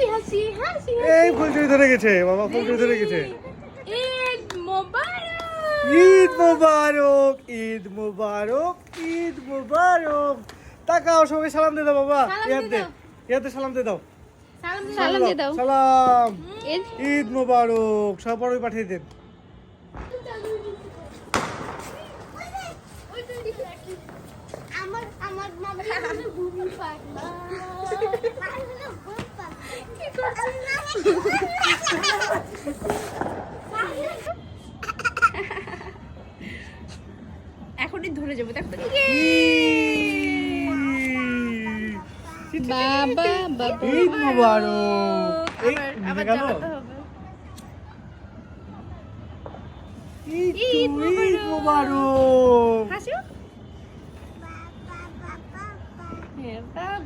হাসি হাসি হাসি এই ফুলঝুরি ধরে গেছে বাবা, ফুলঝুরি ধরে গেছে। ঈদ মোবারক। ঈদ মোবারক, ঈদ মোবারক, ঈদ মোবারক। তাকাও, সবাই সালাম দিয়ে দাও বাবা। সালাম ইয়াদ দিয়ে দে, ইয়াদ দে, সালাম দিয়ে দাও। সালাম দিয়ে দাও। সালাম। ঈদ ঈদ মোবারক, সব বড়ই পাঠিয়ে দেন। আমার আমার মামি হলো ভূমি পাগলা। কি করছিস? এখনই ধরে যাবো দেখো। বাবা বাবা ঈদ মোবারক। এই আবার গেল। যাওয়াতে হবে। ঈদ মোবারক। হাসিও। হ্যাঁ,